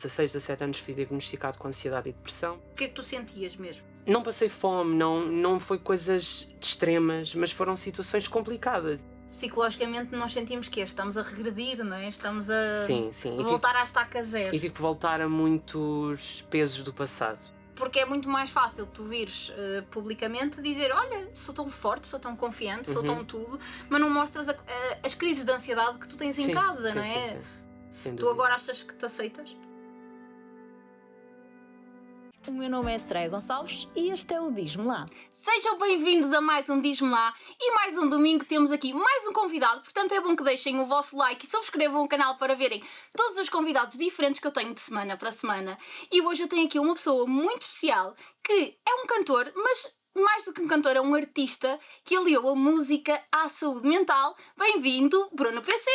16, 17 anos fui diagnosticado com ansiedade e depressão. O que é que tu sentias mesmo? Não passei fome, não foi coisas extremas, mas foram situações complicadas. Psicologicamente nós sentimos que estamos a regredir, não é? Estamos a Sim. voltar à estaca zero. E tive que voltar a muitos pesos do passado. Porque é muito mais fácil tu vires publicamente dizer, olha, sou tão forte, sou tão confiante, sou tão tudo, mas não mostras as crises de ansiedade que tu tens em casa, não é? Sim. Sem Tu dúvida. agora achas que te aceitas? O meu nome é Soraya Gonçalves e este é o Diz-me Lá. Sejam bem-vindos a mais um Diz-me Lá e mais um domingo temos aqui mais um convidado, portanto é bom que deixem o vosso like e subscrevam o canal para verem todos os convidados diferentes que eu tenho de semana para semana. E hoje eu tenho aqui uma pessoa muito especial que é um cantor, mas mais do que um cantor, é um artista que aliou a música à saúde mental. Bem-vindo, Bruno PC!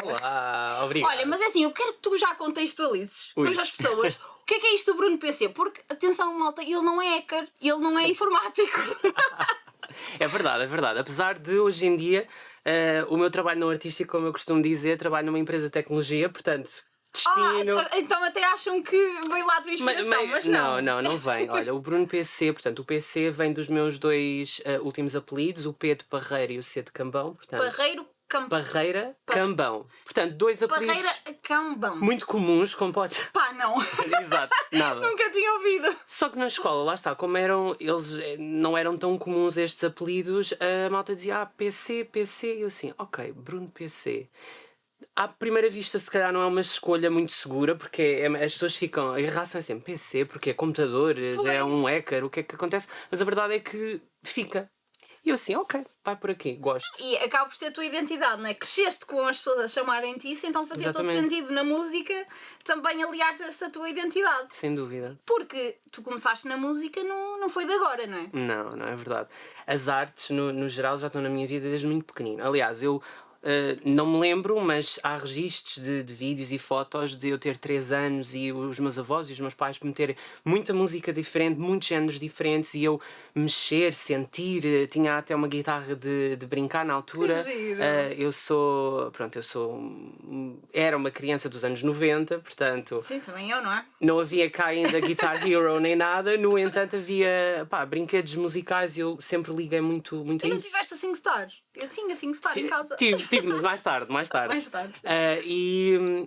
Olá, obrigado. Olha, mas é assim, eu quero que tu já contextualizes Ui. hoje às pessoas o que é isto do Bruno PC, porque, atenção malta, ele não é hacker, ele não é informático. É verdade. Apesar de hoje em dia o meu trabalho não artístico, como eu costumo dizer, trabalho numa empresa de tecnologia, portanto, destino... Então até acham que veio lá a tua inspiração, mas não. Não vem. Olha, o Bruno PC, portanto, o PC vem dos meus dois últimos apelidos, o P de Parreira e o C de Cambão, portanto... Parreira, Cambão. Portanto, dois apelidos Parreira, Cambão. muito comuns, como podes... Pá, não. Exato, nada. Nunca tinha ouvido. Só que na escola, lá está, como eles não eram tão comuns estes apelidos, a malta dizia, PC, e eu assim, ok, Bruno PC. À primeira vista, se calhar não é uma escolha muito segura, porque as pessoas ficam, a reação é sempre PC, porque é computadores, é um hacker, o que é que acontece? Mas a verdade é que fica. E eu assim, ok, vai por aqui, gosto. E acaba por ser a tua identidade, não é? Cresceste com as pessoas a chamarem-te isso, então fazia Exatamente. todo sentido na música também aliares essa tua identidade. Sem dúvida. Porque tu começaste na música, não foi de agora, não é? Não é verdade. As artes, no geral, já estão na minha vida desde muito pequenino. Aliás, eu não me lembro, mas há registros de vídeos e fotos de eu ter 3 anos e os meus avós e os meus pais meterem muita música diferente, muitos géneros diferentes e eu mexer, sentir. Tinha até uma guitarra de brincar na altura. Que giro. Era uma criança dos anos 90, portanto... Sim, também eu, não é? Não havia cá ainda Guitar Hero nem nada, no entanto havia brinquedos musicais e eu sempre liguei muito a E não isso. tiveste a SingStar? Eu tinha SingStar em casa. Tive, mas mais tarde. Mais tarde, sim.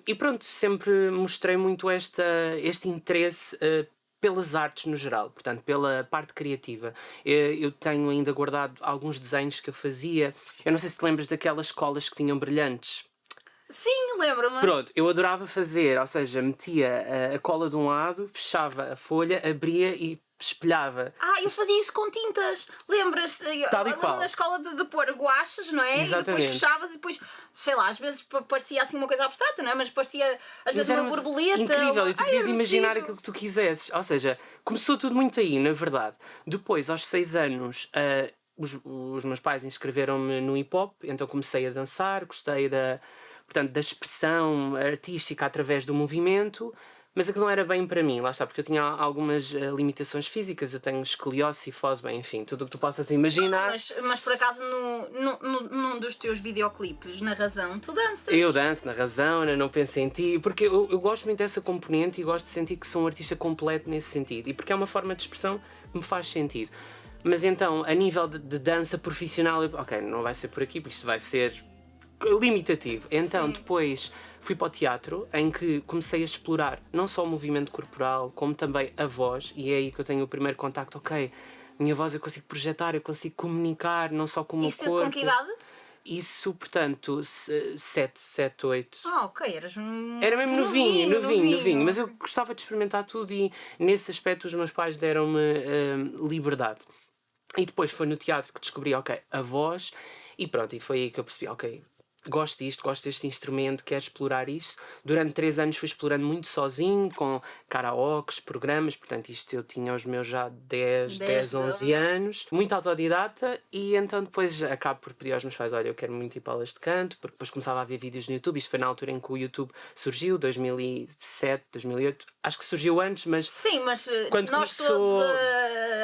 E pronto, sempre mostrei muito este interesse pelas artes no geral, portanto, pela parte criativa. Eu tenho ainda guardado alguns desenhos que eu fazia. Eu não sei se te lembras daquelas escolas que tinham brilhantes. Sim, lembro-me. Pronto, eu adorava fazer, ou seja, metia a cola de um lado, fechava a folha, abria e espelhava. Eu fazia isso com tintas. Lembras-te? Tal e Eu qual. lembro na escola de pôr guaches, não é? Exatamente. E depois fechavas e depois, sei lá, às vezes parecia assim uma coisa abstrata, não é? Mas parecia às vezes uma borboleta. Incrível, e tu podias era muito imaginar giro. aquilo que tu quisesses. Ou seja, começou tudo muito aí, na verdade. Depois, aos 6 anos, os meus pais inscreveram-me no hip-hop, então comecei a dançar, gostei da expressão artística através do movimento, mas aquilo não era bem para mim, lá está, porque eu tinha algumas limitações físicas, eu tenho escoliose, cifose, bem, enfim, tudo o que tu possas imaginar. Mas por acaso num dos teus videoclipes, na Razão, tu danças. Eu danço na Razão, Não Penso em Ti, porque eu gosto muito dessa componente e gosto de sentir que sou um artista completo nesse sentido, e porque é uma forma de expressão que me faz sentido. Mas então, a nível de dança profissional, ok, não vai ser por aqui, porque isto vai ser limitativo. Então, depois fui para o teatro, em que comecei a explorar não só o movimento corporal, como também a voz, e é aí que eu tenho o primeiro contacto. Ok, minha voz eu consigo projetar, eu consigo comunicar, não só com o meu Isso corpo. com que idade? Isso, portanto, 7, 8. Ok, eras Era mesmo novinho, mas eu gostava de experimentar tudo e nesse aspecto os meus pais deram-me liberdade. E depois foi no teatro que descobri, ok, a voz, e pronto, e foi aí que eu percebi, ok, gosto disto, gosto deste instrumento, quero explorar isto. Durante 3 anos fui explorando muito sozinho, com karaokes, programas, portanto isto eu tinha os meus já 10, 11 anos, muito autodidata, e então depois acabo por pedir aos meus pais, olha, eu quero muito ir para aulas de canto, porque depois começava a ver vídeos no YouTube, isto foi na altura em que o YouTube surgiu, 2007, 2008, acho que surgiu antes, mas... Sim, mas quando nós começou... todos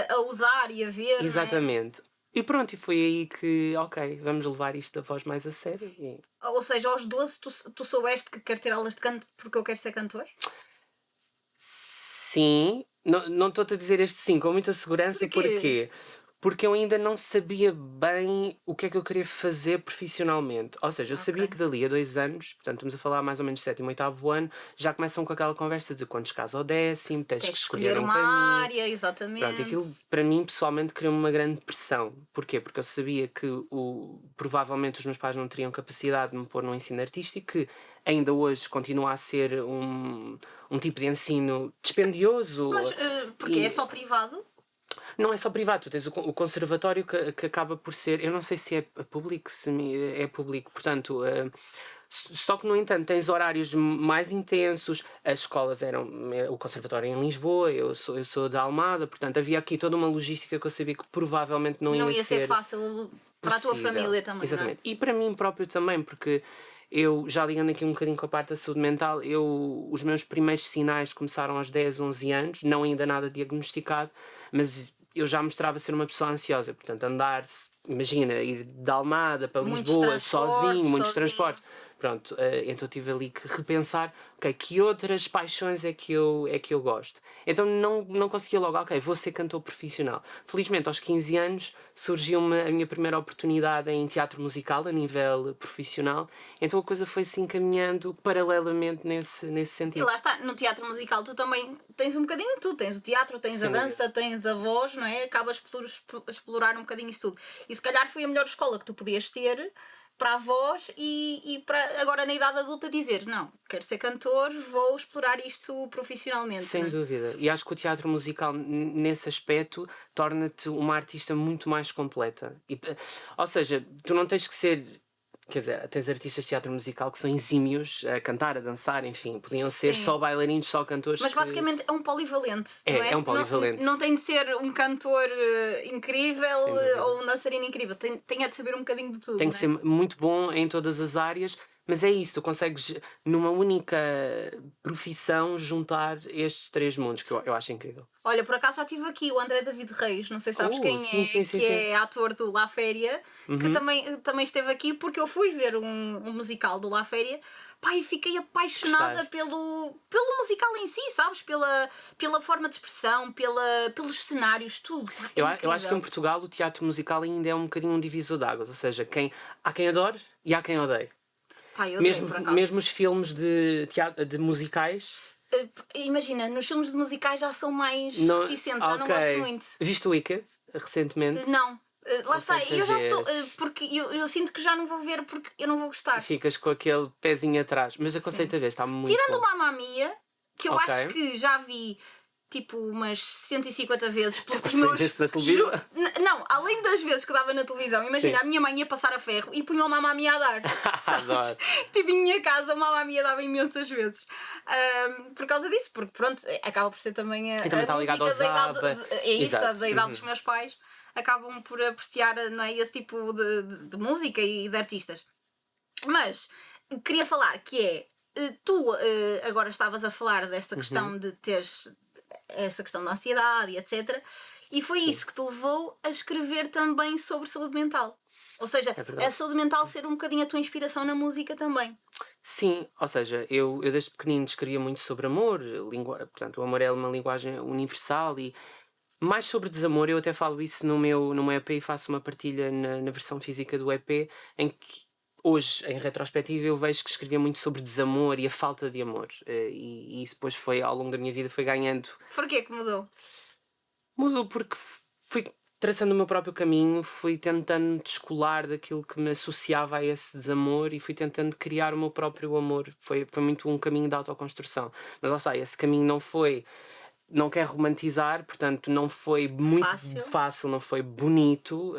a usar e a ver, Exatamente. Não é? E pronto, e foi aí que, ok, vamos levar isto da voz mais a sério. Ou seja, aos 12 tu soubeste que quero ter aulas de canto porque eu quero ser cantor? sim, não estou-te a dizer este sim com muita segurança. Porquê? Porque eu ainda não sabia bem o que é que eu queria fazer profissionalmente. Ou seja, eu sabia que dali a 2 anos, portanto estamos a falar mais ou menos 7º, 8º ano, já começam com aquela conversa de quando chegares ao 10º, tens que escolher um uma caminho. área, exatamente. Pronto, aquilo para mim pessoalmente criou-me uma grande pressão. Porquê? Porque eu sabia que provavelmente os meus pais não teriam capacidade de me pôr num ensino artístico, que ainda hoje continua a ser um tipo de ensino dispendioso. Mas porque é só privado? Não é só privado, tu tens o conservatório que acaba por ser, eu não sei se é público, é público, portanto, só que no entanto tens horários mais intensos, as escolas eram, o conservatório é em Lisboa, eu sou de Almada, portanto havia aqui toda uma logística que eu sabia que provavelmente não ia ser fácil para a tua família também. Exatamente, não é? E para mim próprio também, porque eu, já ligando aqui um bocadinho com a parte da saúde mental, os meus primeiros sinais começaram aos 10, 11 anos, não ainda nada diagnosticado, mas eu já mostrava ser uma pessoa ansiosa, portanto, imagina, ir de Almada para Lisboa sozinho, muitos transportes. Pronto, então tive ali que repensar, ok, que outras paixões é que eu gosto. Então não conseguia logo, ok, vou ser cantor profissional. Felizmente, aos 15 anos, surgiu-me a minha primeira oportunidade em teatro musical, a nível profissional. Então a coisa foi se encaminhando paralelamente nesse sentido. E lá está, no teatro musical tu também tens um bocadinho de tudo. Tens o teatro, tens a dança, tens a voz, não é? Acabas por explorar um bocadinho isso tudo. E se calhar foi a melhor escola que tu podias ter para a voz e para agora na idade adulta dizer, não, quero ser cantor, vou explorar isto profissionalmente. Sem dúvida. E acho que o teatro musical, nesse aspecto, torna-te uma artista muito mais completa. Ou seja, tu não tens que ser... Quer dizer, tens artistas de teatro musical que são exímios a cantar, a dançar, enfim. Podiam ser só bailarinos, só cantores. Mas basicamente é um polivalente, não é? É um polivalente. Não tem de ser um cantor incrível ou um dançarino incrível. Tem de saber um bocadinho de tudo. Tem que ser muito bom em todas as áreas. Mas é isso, tu consegues numa única profissão juntar estes 3 mundos, que eu acho incrível. Olha, por acaso já tive aqui o André David Reis, não sei se sabes quem é, que é ator do La Féria, que também esteve aqui porque eu fui ver um musical do La Féria. Pá, e fiquei apaixonada pelo musical em si, sabes? Pela forma de expressão, pelos cenários, tudo. Pá, eu acho que em Portugal o teatro musical ainda é um bocadinho um divisor de águas, ou seja, há quem adore e há quem odeie. Pá, mesmo os filmes de musicais. Imagina, nos filmes de musicais já são mais reticentes, já não gosto muito. Viste o Wicked recentemente? Não. Lá está, eu já sou. Porque eu sinto que já não vou ver porque eu não vou gostar. Ficas com aquele pezinho atrás, mas aconselho-te a ver, está muito Tirando bom. o Mamma Mia, que eu acho que já vi tipo umas 150 vezes porque os meus... na televisão? Não, além das vezes que dava na televisão, imagina, a minha mãe ia passar a ferro e punha o Mamma Mia a dar. Adoro. Tipo, em minha casa o Mamma Mia dava imensas vezes. Por causa disso, porque pronto, acaba por ser também a música da idade, da idade dos meus pais, acabam por apreciar, não é, esse tipo de música e de artistas. Mas queria falar que é, tu agora estavas a falar desta questão de teres essa questão da ansiedade e etc. E foi isso que te levou a escrever também sobre saúde mental. Ou seja, a saúde mental ser um bocadinho a tua inspiração na música também. Sim, ou seja, eu desde pequenino escrevia muito sobre amor, portanto o amor é uma linguagem universal e mais sobre desamor. Eu até falo isso no meu EP e faço uma partilha na versão física do EP, em que hoje, em retrospectiva, eu vejo que escrevia muito sobre desamor e a falta de amor. E isso depois foi, ao longo da minha vida, foi ganhando... Porquê que mudou? Mudou porque fui traçando o meu próprio caminho, fui tentando descolar daquilo que me associava a esse desamor e fui tentando criar o meu próprio amor. Foi muito um caminho de autoconstrução. Mas lá está, esse caminho não foi... Não quero romantizar, portanto não foi muito fácil, não foi bonito,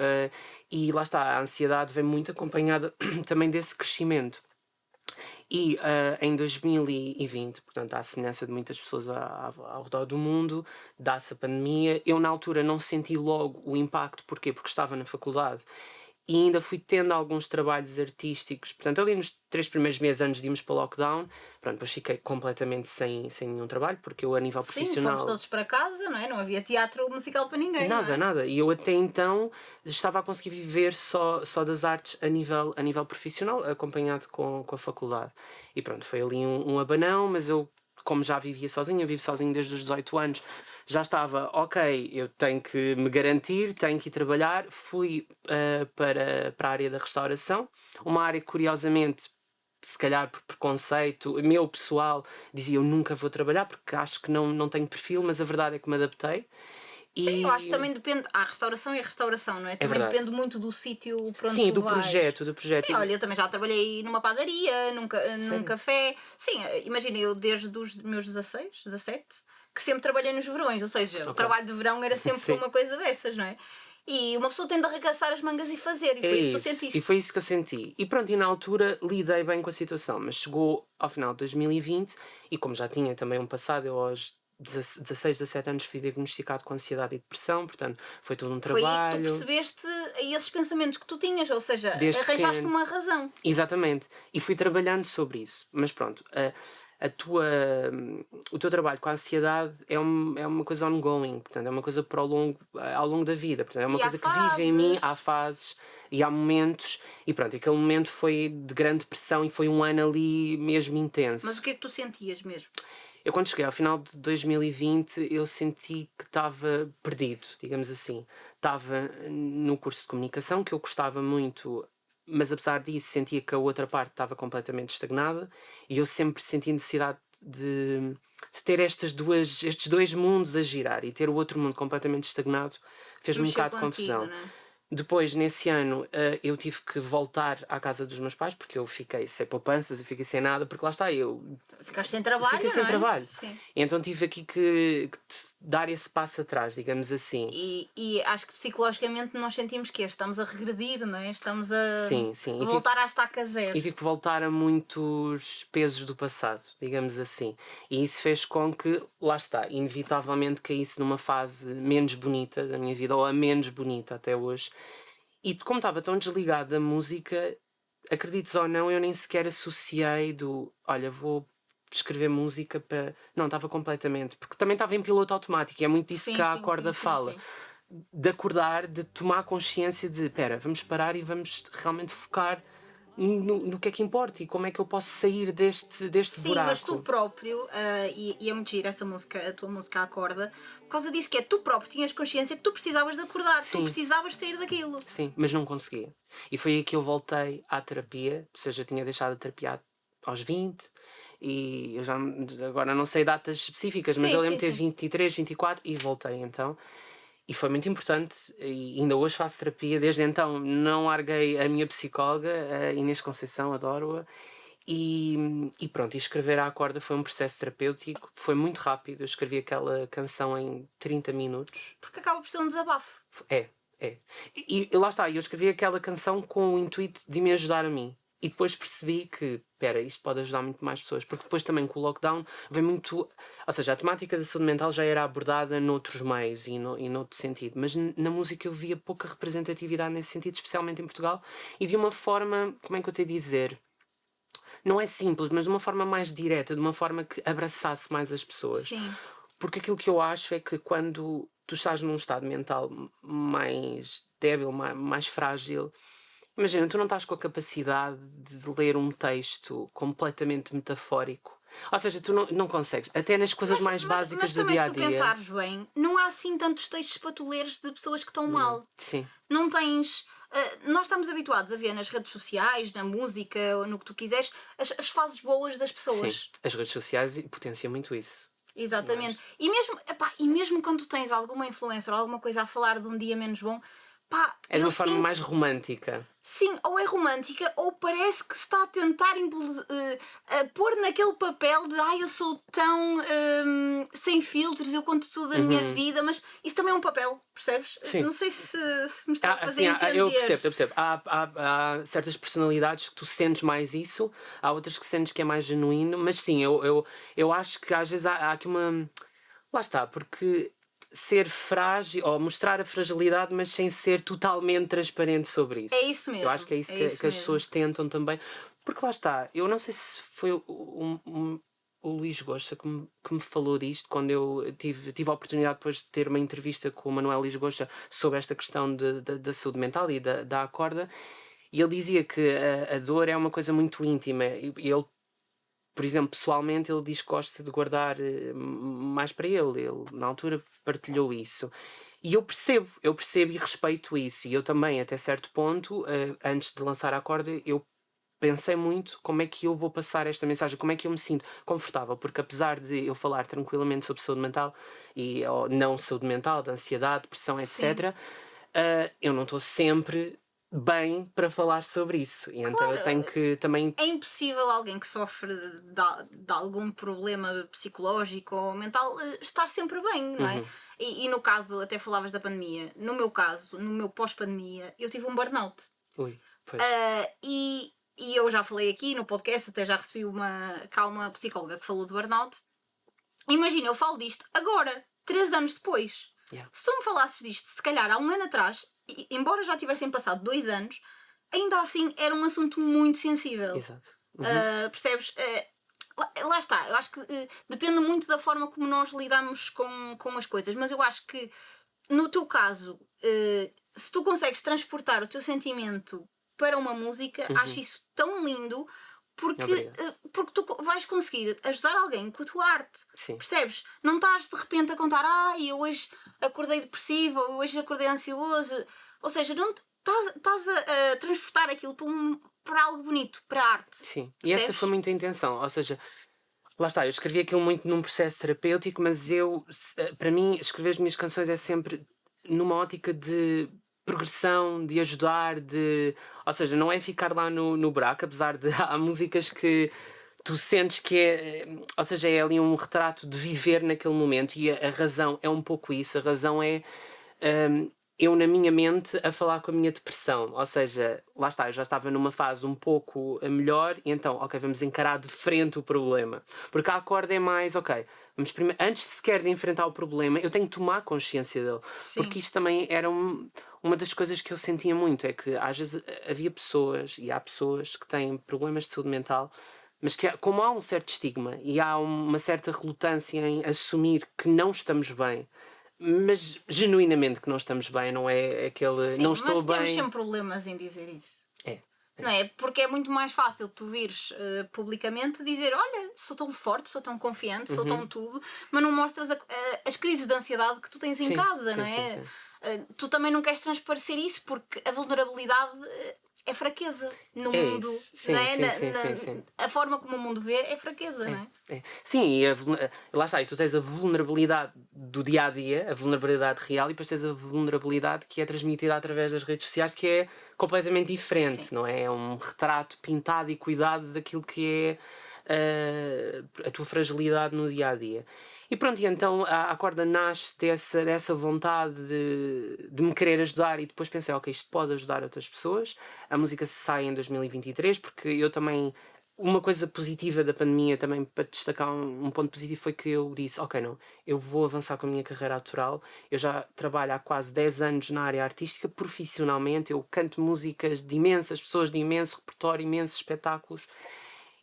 e lá está, a ansiedade vem muito acompanhada também desse crescimento. E em 2020, portanto à semelhança de muitas pessoas ao redor do mundo, dá-se a pandemia. Eu na altura não senti logo o impacto, porquê? Porque estava na faculdade e ainda fui tendo alguns trabalhos artísticos. Portanto, ali nos 3 primeiros meses antes de irmos para o lockdown, pronto, depois fiquei completamente sem nenhum trabalho, porque eu a nível profissional... Sim, fomos todos para casa, não é? Não havia teatro musical para ninguém. Nada. E eu até então estava a conseguir viver só das artes a nível profissional, acompanhado com a faculdade. E pronto, foi ali um abanão, mas eu como já vivia sozinho, eu vivo sozinho desde os 18 anos, já estava, ok, eu tenho que me garantir, tenho que ir trabalhar. Fui para a área da restauração, uma área que, curiosamente, se calhar por preconceito, meu pessoal dizia eu nunca vou trabalhar porque acho que não tenho perfil, mas a verdade é que me adaptei. Sim, eu acho que também depende. A restauração é restauração, não é? Também verdade. depende muito do sítio para onde Sim, tu do vais. projeto. Sim, olha, eu também já trabalhei numa padaria, num café. Sim, imagina, eu desde os meus 16, 17, que sempre trabalhei nos verões, ou seja, o trabalho de verão era sempre Sim. uma coisa dessas, não é? E uma pessoa tem de arregaçar as mangas e fazer, e É foi isso que tu isso. sentiste. E foi isso que eu senti. E pronto, e na altura lidei bem com a situação, mas chegou ao final de 2020 e como já tinha também um passado, eu aos 16, 17 anos fui diagnosticado com ansiedade e depressão, portanto foi todo um Foi aí que tu trabalho. percebeste esses pensamentos que tu tinhas, ou seja, Desde arranjaste pequeno. uma razão. Exatamente. E fui trabalhando sobre isso. Mas pronto, o teu trabalho com a ansiedade é uma coisa ongoing, portanto, é uma coisa ao longo da vida. Portanto, é uma E há coisa que vive em mim, fases. há fases e há momentos. E pronto, aquele momento foi de grande pressão e foi um ano ali mesmo intenso. Mas o que é que tu sentias mesmo? Eu quando cheguei ao final de 2020 eu senti que estava perdido, digamos assim. Estava no curso de comunicação, que eu gostava muito, mas apesar disso sentia que a outra parte estava completamente estagnada e eu sempre senti necessidade de ter estes dois mundos a girar, e ter o outro mundo completamente estagnado fez-me um Mexeu bocado de contigo, confusão. não é? Depois, nesse ano, eu tive que voltar à casa dos meus pais porque eu fiquei sem poupanças, eu fiquei sem nada, porque lá está, eu Ficaste sem trabalho, fiquei sem não é? trabalho. Sim. Então tive aqui que dar esse passo atrás, digamos assim. E acho que psicologicamente nós sentimos que estamos a regredir, não é? Estamos a Sim. a voltar à estaca zero. E tive que voltar a muitos pesos do passado, digamos assim. E isso fez com que, lá está, inevitavelmente caísse numa fase menos bonita da minha vida, ou a menos bonita até hoje. E como estava tão desligado da música, acredites ou não, eu nem sequer associei olha, vou escrever música para... Não, estava completamente. Porque também estava em piloto automático, e é muito disso que a Acorda fala. Sim. De acordar, de tomar consciência de, espera, vamos parar e vamos realmente focar no que é que importa e como é que eu posso sair deste Sim, buraco. mas tu próprio, e é muito gira essa música, a tua música Acorda, por causa disso que é tu próprio tinhas consciência que tu precisavas de acordar, tu Sim. precisavas sair daquilo. Sim, mas não conseguia. E foi aí que eu voltei à terapia, ou seja, eu tinha deixado a terapia aos 20 e eu já agora não sei datas específicas, mas Sim, eu lembro de ter sim. 23, 24 e voltei então. E foi muito importante, e ainda hoje faço terapia, desde então não larguei a minha psicóloga, a Inês Conceição, adoro-a, e pronto, e escrever à Acorda foi um processo terapêutico, foi muito rápido, eu escrevi aquela canção em 30 minutos. Porque acaba por ser um desabafo. É. E lá está, eu escrevi aquela canção com o intuito de me ajudar a mim. E depois percebi que, espera, isto pode ajudar muito mais pessoas. Porque depois também com o lockdown vem muito... Ou seja, a temática da saúde mental já era abordada noutros meios e noutro sentido. Mas na música eu via pouca representatividade nesse sentido, especialmente em Portugal. E de uma forma, como é que eu tenho a dizer? Não é simples, mas de uma forma mais direta, de uma forma que abraçasse mais as pessoas. Sim. Porque aquilo que eu acho é que quando tu estás num estado mental mais débil, mais frágil, imagina, tu não estás com a capacidade de ler um texto completamente metafórico. Ou seja, tu não consegues. Até nas coisas mais básicas mas do também, dia a se tu dia. pensares bem, não há assim tantos textos para tu leres de pessoas que estão mal. Sim. Não tens. Nós estamos habituados a ver nas redes sociais, na música, ou no que tu quiseres, as fases boas das pessoas. Sim. As redes sociais potenciam muito isso. Exatamente. E mesmo quando tu tens alguma influencer ou alguma coisa a falar de um dia menos bom, pá, É de eu uma forma sinto, mais romântica. sim, ou é romântica ou parece que se está a tentar pôr naquele papel de eu sou tão sem filtros, eu conto tudo da minha vida, mas isso também é um papel, percebes? Sim. Não sei se me está a fazer assim, entender. eu percebo. Há certas personalidades que tu sentes mais isso, há outras que sentes que é mais genuíno, mas sim, eu acho que às vezes há aqui uma... Lá está, porque ser frágil, ou mostrar a fragilidade, mas sem ser totalmente transparente sobre isso. É isso mesmo. Eu acho que é isso que as pessoas tentam também. Porque lá está, eu não sei se foi o Luís Gosta que me falou disto quando eu tive a oportunidade depois de ter uma entrevista com o Manuel Luís Gosta sobre esta questão da saúde mental e da Acorda, e ele dizia que a dor é uma coisa muito íntima, e ele por exemplo, pessoalmente ele diz que gosta de guardar mais para ele. Ele, na altura, partilhou isso. E eu percebo e respeito isso. E eu também, até certo ponto, antes de lançar a corda, eu pensei muito como é que eu vou passar esta mensagem, como é que eu me sinto confortável, porque apesar de eu falar tranquilamente sobre saúde mental e ou não saúde mental, de ansiedade, depressão, etc., eu não estou sempre bem para falar sobre isso. E então eu tenho que também... É impossível alguém que sofre de algum problema psicológico ou mental estar sempre bem, não é? E no caso, até falavas da pandemia, no meu caso, no meu pós-pandemia, eu tive um burnout. Ui, pois. E eu já falei aqui no podcast, até já recebi uma psicóloga que falou de burnout. Imagina, eu falo disto agora, 3 anos depois. Yeah. Se tu me falasses disto, se calhar há um ano atrás, embora já tivessem passado 2 anos, ainda assim era um assunto muito sensível. Exato. Percebes? Lá está, eu acho que depende muito da forma como nós lidamos com as coisas, mas eu acho que no teu caso, se tu consegues transportar o teu sentimento para uma música, acho isso tão lindo porque tu vais conseguir ajudar alguém com a tua arte. Sim. Percebes? Não estás de repente a contar eu hoje acordei depressiva, ou hoje acordei ansioso. Ou seja, não estás a transportar aquilo para algo bonito, para a arte. Sim, percebes? E essa foi muito a intenção. Ou seja, lá está, eu escrevi aquilo muito num processo terapêutico, mas para mim, escrever as minhas canções é sempre numa ótica de progressão, de ajudar, ou seja, não é ficar lá no buraco, apesar de há músicas que tu sentes que ou seja, é ali um retrato de viver naquele momento, e a razão é um pouco isso. A razão é eu na minha mente a falar com a minha depressão, ou seja, lá está, eu já estava numa fase um pouco melhor, e então, ok, vamos encarar de frente o problema, porque a corda é mais, ok, vamos primeiro, antes sequer de enfrentar o problema, eu tenho que tomar consciência dele. Sim. Porque isto também era uma das coisas que eu sentia muito, é que às vezes havia pessoas, e há pessoas que têm problemas de saúde mental, mas que como há um certo estigma e há uma certa relutância em assumir que não estamos bem, mas genuinamente que não estamos bem, não é aquele... Sim, não estou bem. Mas temos sempre problemas em dizer isso. É. Não é? Porque é muito mais fácil tu vires publicamente dizer, olha, sou tão forte, sou tão confiante, sou tão tudo, mas não mostras as crises de ansiedade que tu tens em casa, não é? Sim. Tu também não queres transparecer isso porque a vulnerabilidade é fraqueza no mundo. Sim, não é? Sim. A forma como o mundo vê é fraqueza, não é? Sim, e lá está, e tu tens a vulnerabilidade do dia-a-dia, a vulnerabilidade real, e depois tens a vulnerabilidade que é transmitida através das redes sociais, que é completamente diferente, não é? É um retrato pintado e cuidado daquilo que é a tua fragilidade no dia-a-dia. E pronto, e então a corda nasce dessa vontade de me querer ajudar, e depois pensei, ok, isto pode ajudar outras pessoas. A música sai em 2023, porque eu também... Uma coisa positiva da pandemia, também para destacar um ponto positivo, foi que eu disse, ok, não, eu vou avançar com a minha carreira autoral. Eu já trabalho há quase 10 anos na área artística, profissionalmente. Eu canto músicas de imensas pessoas, de imenso repertório, imensos espetáculos.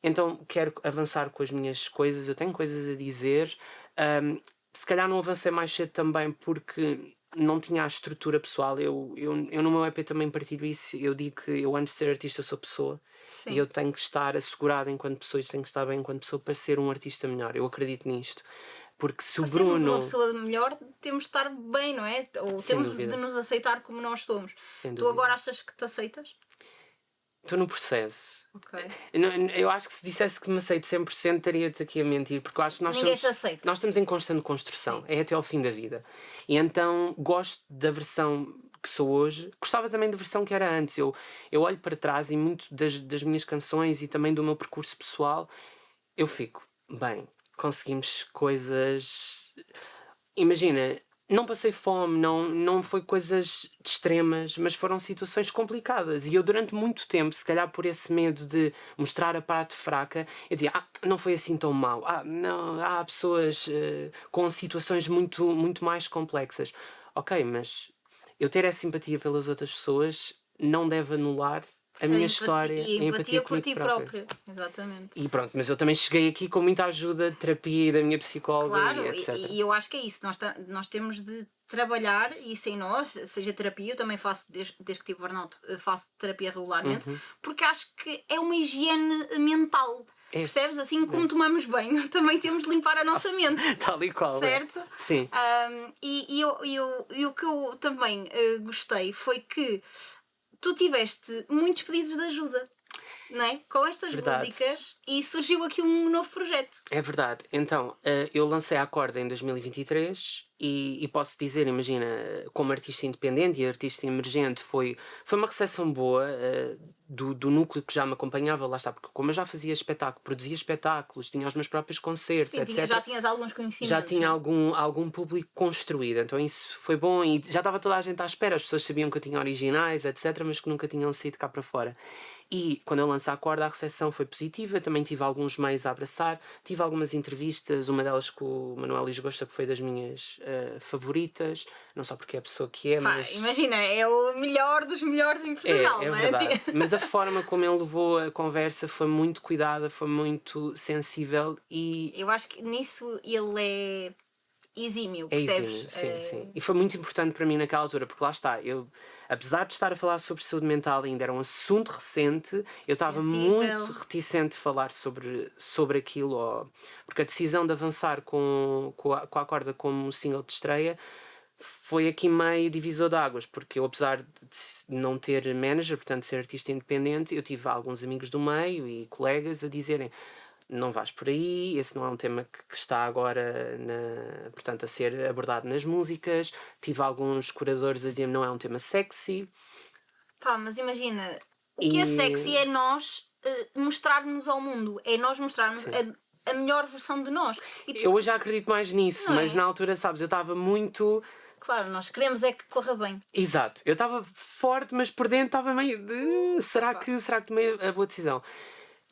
Então quero avançar com as minhas coisas, eu tenho coisas a dizer. Se calhar não avancei mais cedo também porque não tinha a estrutura pessoal. Eu no meu EP também partilho isso. Eu digo que eu, antes de ser artista, sou pessoa. Sim. E eu tenho que estar assegurado enquanto pessoa, e tenho que estar bem enquanto pessoa para ser um artista melhor. Eu acredito nisto. Porque se o Bruno... sermos uma pessoa melhor, temos de estar bem, não é? Ou temos de nos aceitar como nós somos. Tu agora achas que te aceitas? Estou no processo. Okay. Eu acho que se dissesse que me aceito 100%, estaria-te aqui a mentir, porque eu acho que nós estamos em constante construção. Sim. É até ao fim da vida. E então gosto da versão que sou hoje. Gostava também da versão que era antes. Eu olho para trás e muito das minhas canções e também do meu percurso pessoal, eu fico, bem, conseguimos coisas... Imagina... Não passei fome, não foi coisas extremas, mas foram situações complicadas. E eu, durante muito tempo, se calhar por esse medo de mostrar a parte fraca, eu dizia, não foi assim tão mau. Não, há pessoas com situações muito, muito mais complexas. Ok, mas eu ter essa simpatia pelas outras pessoas não deve anular a minha história e a empatia por ti próprio. Exatamente. E pronto, mas eu também cheguei aqui com muita ajuda de terapia e da minha psicóloga, claro, e etc. E eu acho que é isso. Nós temos de trabalhar isso em nós, seja terapia. Eu também faço, desde que tive burnout, faço terapia regularmente, porque acho que é uma higiene mental. Percebes? Assim como tomamos banho, também temos de limpar a nossa mente. Tal e qual. Certo? Sim. E o que eu também gostei foi que tu tiveste muitos pedidos de ajuda, não é? Com estas Verdade. músicas, e surgiu aqui um novo projeto. É verdade. Então, eu lancei a Acorda em 2023 e posso dizer, imagina, como artista independente e artista emergente, foi uma recepção boa do núcleo que já me acompanhava, lá está, porque como eu já fazia espetáculo, produzia espetáculos, tinha os meus próprios concertos, Sim, etc. já tinhas alguns conhecimentos. Já tinha não é? algum público construído, então isso foi bom e já estava toda a gente à espera. As pessoas sabiam que eu tinha originais, etc., mas que nunca tinham saído cá para fora. E quando eu lancei a Acorda, a recepção foi positiva. Também tive alguns meios a abraçar, tive algumas entrevistas, uma delas com o Manuel Lisgosta, que foi das minhas favoritas, não só porque é a pessoa que é, Pá, mas. imagina, é o melhor dos melhores em Portugal, É não é? verdade. Mas a forma como ele levou a conversa foi muito cuidada, foi muito sensível e Eu acho que nisso ele é exímio, é percebes? exímio, sim, sim. E foi muito importante para mim naquela altura, porque lá está, eu, apesar de estar a falar sobre saúde mental, ainda era um assunto recente, eu estava Sensível. muito reticente de falar sobre aquilo, porque a decisão de avançar com a Acorda como single de estreia foi aqui meio divisor de águas, porque eu, apesar de não ter manager, portanto ser artista independente, eu tive alguns amigos do meio e colegas a dizerem: não vais por aí, esse não é um tema que está agora portanto, a ser abordado nas músicas. Tive alguns curadores a dizer-me: não é um tema sexy. Pá, mas imagina, o que é sexy é nós mostrarmos ao mundo, é nós mostrarmos a melhor versão de nós. E tu, Eu hoje já acredito mais nisso, Não mas é? na altura, sabes, eu estava muito... claro, nós queremos é que corra bem. Exato, eu estava forte, mas por dentro estava meio de... Será que tomei a boa decisão?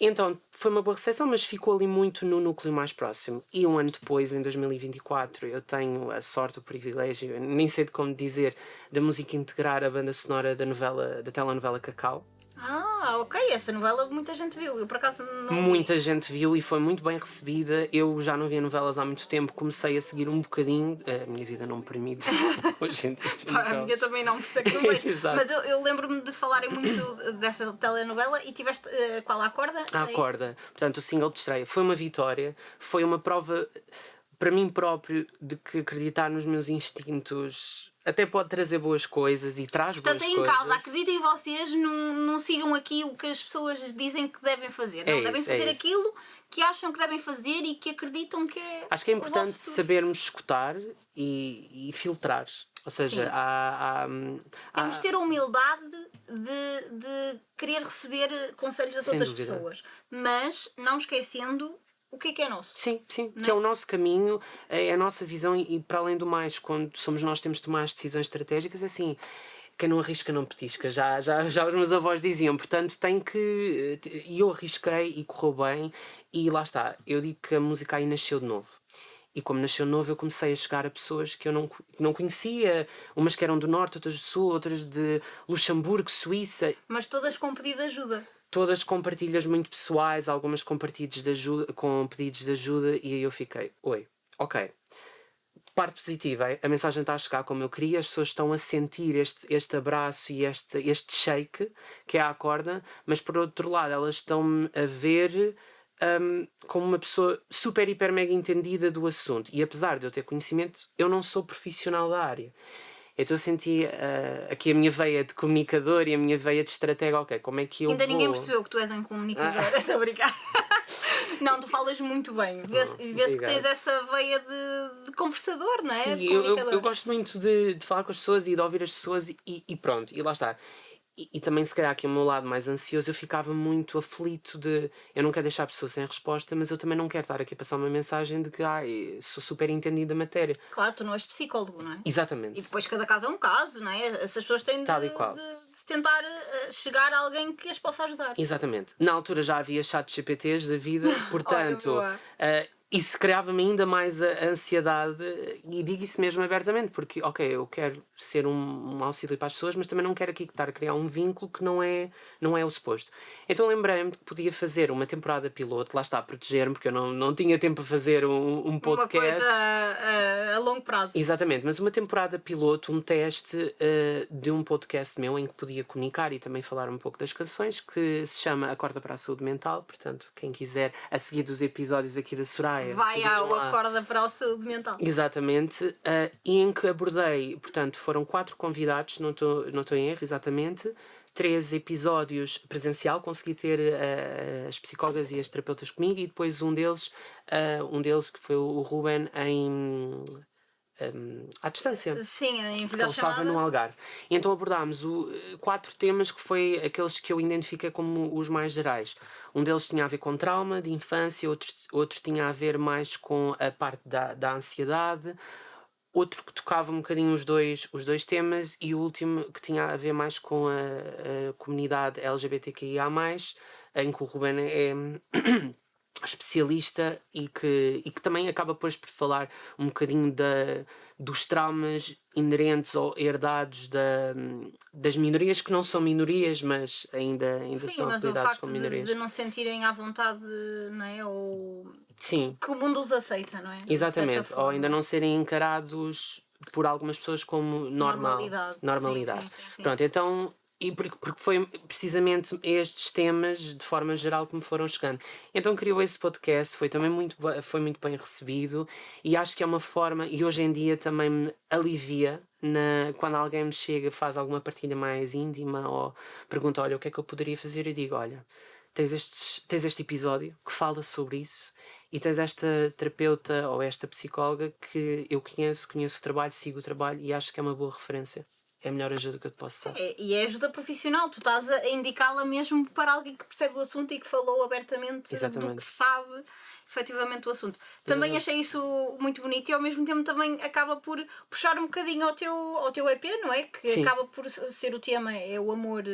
Então, foi uma boa recepção, mas ficou ali muito no núcleo mais próximo. E um ano depois, em 2024, eu tenho a sorte, o privilégio, eu nem sei de como dizer, da música integrar a banda sonora da telenovela Cacau. Ah, ok, essa novela muita gente viu. Eu por acaso não vi. Muita gente viu e foi muito bem recebida. Eu já não via novelas há muito tempo, comecei a seguir um bocadinho. A minha vida não me permite hoje em dia. Pá, a minha também não, por isso é que não vejo. Exato. Mas eu lembro-me de falarem muito dessa telenovela e tiveste qual a Acorda? A Acorda, portanto, o single de estreia foi uma vitória, foi uma prova para mim próprio de que acreditar nos meus instintos até pode trazer boas coisas e traz Portanto, boas aí em coisas. casa, acreditem em vocês, não sigam aqui o que as pessoas dizem que devem fazer. Não, devem isso, é fazer isso. aquilo que acham que devem fazer e que acreditam que é. Acho que é o importante vosso futuro. sabermos escutar e filtrar. Ou seja, Sim. Temos de ter a humildade de querer receber conselhos das Sem outras dúvida. pessoas, mas não esquecendo o que é nosso. Sim, Não que é? é o nosso caminho, é a nossa visão e para além do mais, quando somos nós que temos de tomar as decisões estratégicas, assim, quem não arrisca não petisca, já os meus avós diziam, portanto tem que... E eu arrisquei e correu bem e lá está, eu digo que a música aí nasceu de novo. E como nasceu de novo, eu comecei a chegar a pessoas que eu não conhecia, umas que eram do Norte, outras do Sul, outras de Luxemburgo, Suíça, Mas todas com pedido de ajuda. todas com partilhas muito pessoais, algumas com pedidos de ajuda, e aí eu fiquei, oi, ok. Parte positiva, a mensagem está a chegar como eu queria, as pessoas estão a sentir este abraço e este shake, que é a Acorda, mas por outro lado elas estão-me a ver como uma pessoa super, hiper, mega entendida do assunto. E apesar de eu ter conhecimento, eu não sou profissional da área. Então eu senti aqui a minha veia de comunicador e a minha veia de estratega, ok, como é que eu Ainda ninguém vou... percebeu que tu és um comunicador, estou a brincar. Não, tu falas muito bem. Vê-se que obrigado. tens essa veia de conversador, não é? Sim, De eu comunicador. gosto muito de falar com as pessoas e de ouvir as pessoas e pronto, e lá está. E também, se calhar, aqui o meu lado mais ansioso, eu ficava muito aflito de... Eu não quero deixar a pessoa sem resposta, mas eu também não quero estar aqui a passar uma mensagem de que sou super entendido da matéria. Claro, tu não és psicólogo, não é? Exatamente. E depois cada caso é um caso, não é? Essas pessoas têm Tal e qual. de se tentar chegar a alguém que as possa ajudar. Exatamente. Na altura já havia chats GPTs da vida, portanto... boa. Isso criava-me ainda mais a ansiedade e digo isso mesmo abertamente, porque, ok, eu quero ser um auxílio para as pessoas, mas também não quero aqui estar a criar um vínculo que não é o suposto. Então lembrei-me que podia fazer uma temporada piloto, lá está, a proteger-me, porque eu não tinha tempo a fazer um podcast. Uma coisa a longo longo prazo. Exatamente, mas uma temporada piloto, um teste de um podcast meu em que podia comunicar e também falar um pouco das canções, que se chama Acorda para a Saúde Mental. Portanto, quem quiser, a seguir dos episódios aqui da Soraya, Vai vejam ao lá. Acorda para a Saúde Mental. Exatamente, e em que abordei, portanto, foram 4 convidados, não estou em erro, exatamente, 3 episódios presencial, consegui ter as psicólogas e as terapeutas comigo, e depois um deles que foi o Ruben à distância. Sim, em Ele videochamada. estava no Algarve. E então abordámos 4 temas que foi aqueles que eu identifiquei como os mais gerais. Um deles tinha a ver com trauma de infância, outro tinha a ver mais com a parte da ansiedade, outro que tocava um bocadinho os dois temas, e o último que tinha a ver mais com a comunidade LGBTQIA+, em que o Ruben é especialista e que também acaba depois por falar um bocadinho dos traumas inerentes ou herdados das minorias, que não são minorias, mas ainda Sim, são mas o apelidados facto como de minorias. não sentirem à vontade, não é? Ou Sim, que o mundo os aceita, não é? De exatamente. certa Ou forma. ainda não serem encarados por algumas pessoas como Normalidade. normalidade. Sim. Pronto, então, e porque foi precisamente estes temas, de forma geral, que me foram chegando. Então criou esse podcast, foi também foi muito bem recebido, e acho que é uma forma, e hoje em dia também me alivia quando alguém me chega, faz alguma partilha mais íntima, ou pergunta, olha, o que é que eu poderia fazer? Eu digo, olha, tens este episódio que fala sobre isso, e tens esta terapeuta ou esta psicóloga que eu conheço o trabalho, sigo o trabalho, e acho que é uma boa referência. É a melhor ajuda que eu te posso dar. E é ajuda profissional, tu estás a indicá-la mesmo para alguém que percebe do assunto e que falou abertamente Exatamente. do que sabe efetivamente do assunto. Também achei isso muito bonito, e ao mesmo tempo também acaba por puxar um bocadinho ao teu EP, não é? Que Sim. acaba por ser o tema, é o amor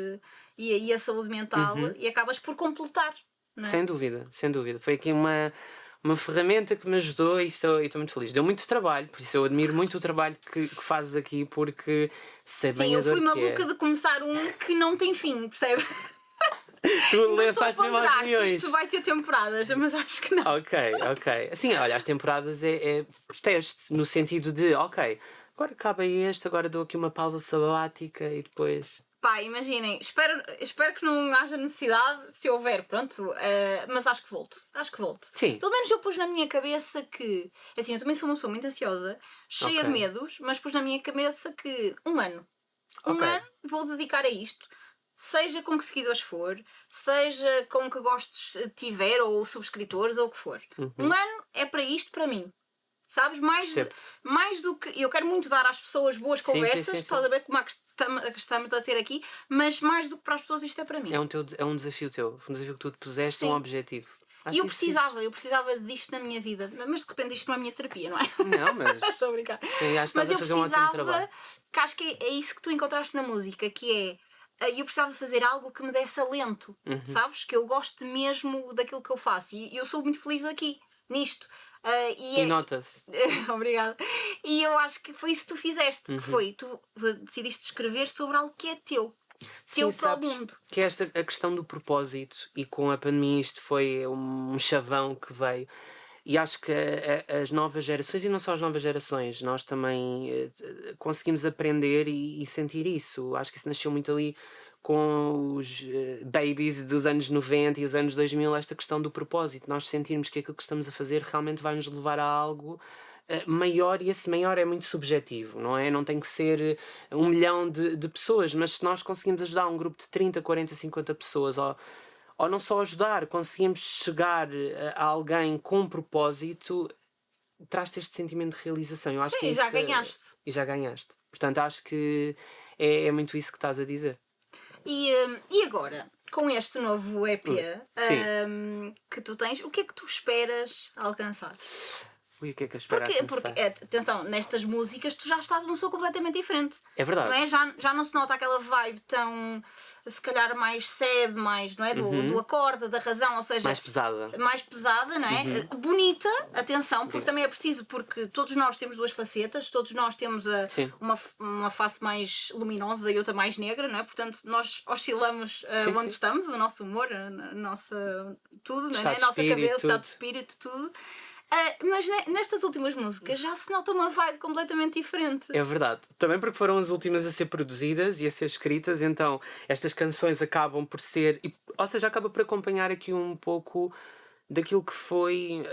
e a saúde mental, e acabas por completar, não é? Sem dúvida, sem dúvida. Foi aqui uma ferramenta que me ajudou, e estou muito feliz. Deu muito trabalho, por isso eu admiro muito o trabalho que fazes aqui, porque sei bem Sim, a eu dor fui que maluca é. de começar um que não tem fim, percebe? Tu Não estou a lançaste mesmo aos ponderar se milhões. isto vai ter temporadas, mas acho que não. Ok. Assim, olha, as temporadas é por teste, no sentido de, ok, agora acaba este, agora dou aqui uma pausa sabática e depois... Pá, imaginem, espero que não haja necessidade, se houver, pronto, mas acho que volto. Sim. Pelo menos eu pus na minha cabeça que, assim, eu também sou uma pessoa muito ansiosa, cheia de Ok. medos, mas pus na minha cabeça que um ano Ok. vou dedicar a isto, seja com que seguidores for, seja com que gostos tiver, ou subscritores, ou o que for. Um ano é para isto, para mim. Sabes? Mais do que. Eu quero muito dar às pessoas boas conversas, sim. estás a ver como é que estamos a ter aqui, mas mais do que para as pessoas, isto é para mim. É um desafio teu, um desafio que tu te puseste, Sim. um objetivo. E eu precisava disto na minha vida, mas de repente isto não é a minha terapia, não é? Não, mas Estou a brincar. acho que estás Mas a eu fazer um ótimo trabalho. que acho que é isso que tu encontraste na música, que é, eu precisava de fazer algo que me desse alento, sabes? Que eu goste mesmo daquilo que eu faço, e eu sou muito feliz aqui, nisto. E nota-se. Obrigada. E eu acho que foi isso que tu fizeste, que foi, tu decidiste escrever sobre algo que é teu. Teu Sim, para o sabes mundo. que a questão do propósito, e com a pandemia isto foi um chavão que veio, e acho que as novas gerações, e não só as novas gerações, nós também conseguimos aprender e sentir isso. Acho que isso nasceu muito ali com os babies dos anos 90 e os anos 2000, esta questão do propósito, nós sentirmos que aquilo que estamos a fazer realmente vai nos levar a algo maior, e esse maior é muito subjetivo, não é? Não tem que ser 1 milhão de pessoas, mas se nós conseguimos ajudar um grupo de 30, 40, 50 pessoas, ou não só ajudar, conseguimos chegar a alguém com propósito, traz-te este sentimento de realização. Eu acho Sim, que é isso já ganhaste. E já ganhaste. Portanto, acho que é muito isso que estás a dizer. E agora, com este novo EP que tu tens, o que é que tu esperas alcançar? Ui, o que é que eu espero Porque atenção, nestas músicas tu já estás uma pessoa completamente diferente. É verdade. Não é? Já não se nota aquela vibe tão, se calhar, mais sad, mais, não é? Do acorde, da razão, ou seja... Mais pesada, não é? Bonita, atenção, porque também é preciso, porque todos nós temos 2 facetas, todos nós temos uma face mais luminosa e outra mais negra, não é? Portanto, nós oscilamos onde estamos, o nosso humor, a nossa... tudo, não é? A nossa cabeça, estado de espírito, tudo. Mas nestas últimas músicas já se nota uma vibe completamente diferente. É verdade. Também porque foram as últimas a ser produzidas e a ser escritas, então estas canções acabam por ser... Ou seja, acaba por acompanhar aqui um pouco daquilo que foi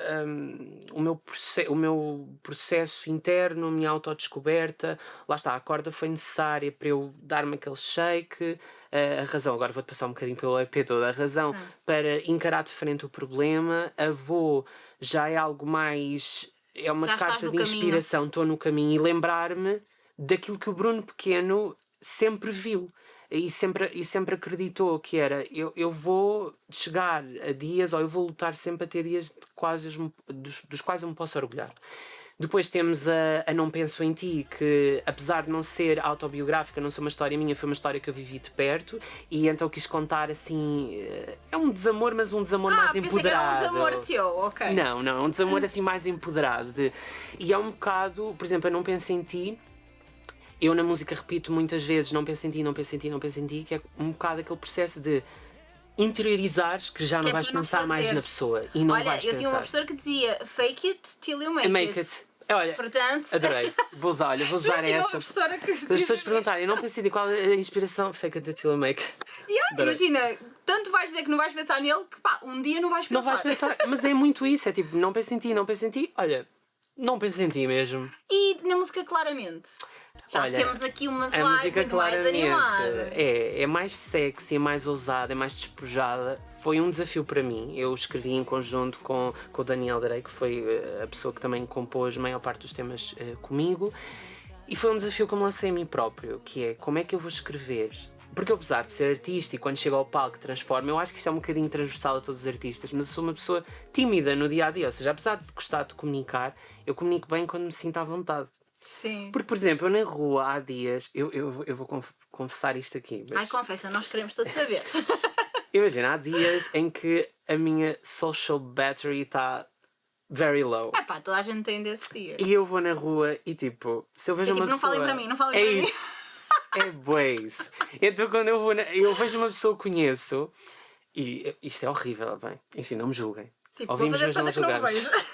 o meu processo interno, a minha autodescoberta. Lá está, a corda foi necessária para eu dar-me aquele shake. A razão, agora vou-te passar um bocadinho pelo EP toda, a razão para encarar de frente o problema. Avô já é algo mais... É uma Já estás carta no de inspiração, estou no caminho, e lembrar-me daquilo que o Bruno Pequeno sempre viu e sempre acreditou, que era eu vou chegar a dias, ou eu vou lutar sempre a ter dias dos quais eu me posso orgulhar. Depois temos a Não Penso em Ti, que apesar de não ser autobiográfica, não ser uma história minha, foi uma história que eu vivi de perto, e então quis contar assim, é um desamor, mas um desamor mais pensei empoderado. que era um desamor teu, ok. Não, é um desamor assim mais empoderado. E é um bocado, por exemplo, eu Não Penso em Ti. Eu na música repito muitas vezes não penso em ti, não penso em ti, não penso em ti, que é um bocado aquele processo de interiorizares que já não vais para não pensar mais na fazeres. pessoa. E não Olha, vais eu pensar. tinha uma professora que dizia fake it till you make, Make it. Olha, Portanto, adorei. Vou usar eu essa. tinha uma professora que Para as pessoas perguntarem, eu não pensei de qual é a inspiração. Fake it till you make. Adorei. Imagina, tanto vais dizer que não vais pensar nele que pá, um dia não vais pensar. Não vais pensar, mas é muito isso. É tipo, não penso em ti, não penso em ti. Olha, não penso em ti mesmo. E na música, claramente, já Olha, temos aqui uma A vibe música muito mais claramente animada. é mais sexy, é mais ousada, é mais despojada. Foi um desafio para mim. Eu escrevi em conjunto com o Daniel Darey, que foi a pessoa que também compôs a maior parte dos temas comigo. E foi um desafio que eu me lancei a mim próprio, que é como é que eu vou escrever. Porque eu, apesar de ser artista e quando chego ao palco transformo, eu acho que isto é um bocadinho transversal a todos os artistas, mas eu sou uma pessoa tímida no dia-a-dia. Ou seja, apesar de gostar de comunicar, eu comunico bem quando me sinto à vontade. Sim. Porque, por exemplo, eu na rua há dias, eu vou confessar isto aqui. Mas Ai, confessa, nós queremos todos saber. imagina, há dias em que a minha social battery está very low. Pá, toda a gente tem desses dias. E eu vou na rua e tipo, se eu vejo É tipo, uma não pessoa... falem para mim, não falem é para mim. isso. É bué isso. Então quando eu vejo uma pessoa que conheço, e isto é horrível, bem, enfim, não me julguem. Tipo, Ouvimos, vou fazer mas não conta que não julgamos. vejo.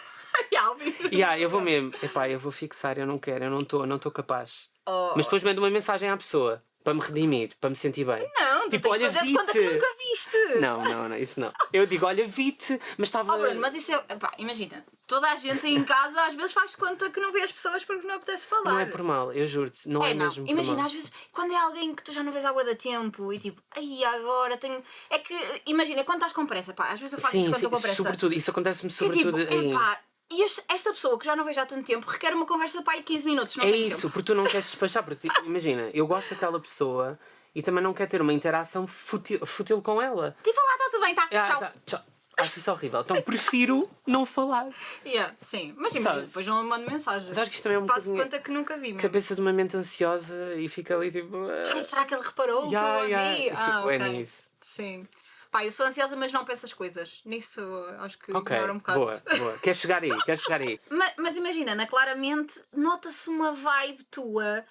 Eu vou mesmo, eu vou fixar, eu não quero, eu não estou capaz. Oh. Mas depois mando uma mensagem à pessoa, para me redimir, para me sentir bem. Não, tu Tipo, tens de olha, fazer de conta que vi-te. nunca viste. Não, isso não. Eu digo, olha, vi-te, mas estava... Oh, Bruno, mas isso é. Pá, imagina, toda a gente em casa às vezes faz de conta que não vê as pessoas porque não apetece falar. Não é por mal, eu juro-te, não é Não, mesmo por imagina, mal. às vezes, quando é alguém que tu já não vês há bué de tempo e tipo, ai, agora tenho. É que, imagina, quando estás com pressa, pá, às vezes eu faço isso quando estou com pressa. sobretudo, isso acontece-me Que é tipo, sobretudo aí. epá, e esta pessoa que já não vejo há tanto tempo requer uma conversa para aí 15 minutos, não É tenho isso, tempo. porque tu não queres despachar, porque tipo, imagina, eu gosto daquela pessoa e também não quero ter uma interação fútil com ela. Tipo, lá está tudo bem, tá? Tchau. Tchau. Acho isso horrível, então prefiro não falar. Yeah, sim, mas imagina, Sabes? depois não mando mensagem. Mas acho que isto também é um Faço de bocadinho conta que nunca vi mesmo. cabeça de uma mente ansiosa e fica ali tipo... Ai, será que ele reparou que eu ouvi? E fico ok. nisso. Sim. Pá, eu sou ansiosa, mas não penso as coisas. Nisso acho que Ok, ignoro um bocado. boa. Queres chegar aí. Mas imagina, claramente nota-se uma vibe tua.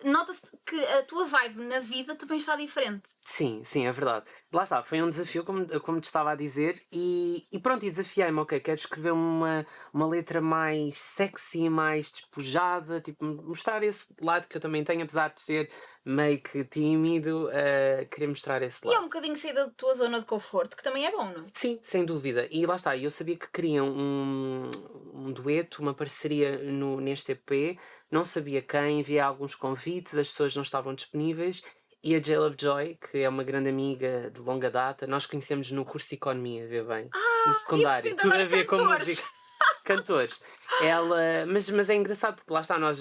Nota-se que a tua vibe na vida também está diferente. Sim, é verdade. Lá está, foi um desafio, como te estava a dizer, e pronto, e desafiei-me, ok, quero escrever uma letra mais sexy, mais despojada, tipo, mostrar esse lado que eu também tenho, apesar de ser meio que tímido, querer mostrar esse E é lado. um bocadinho sair da tua zona de conforto, que também é bom, não é? Sim, sem dúvida. E lá está, eu sabia que queriam um dueto, uma parceria neste EP, não sabia quem, enviei alguns convites, as pessoas não estavam disponíveis. E a J Lovejoy, que é uma grande amiga de longa data, nós conhecemos no curso de Economia, vê bem, no secundário. e de repente Tudo a agora ver com cantores. música. Cantores. Mas é engraçado porque lá está, nós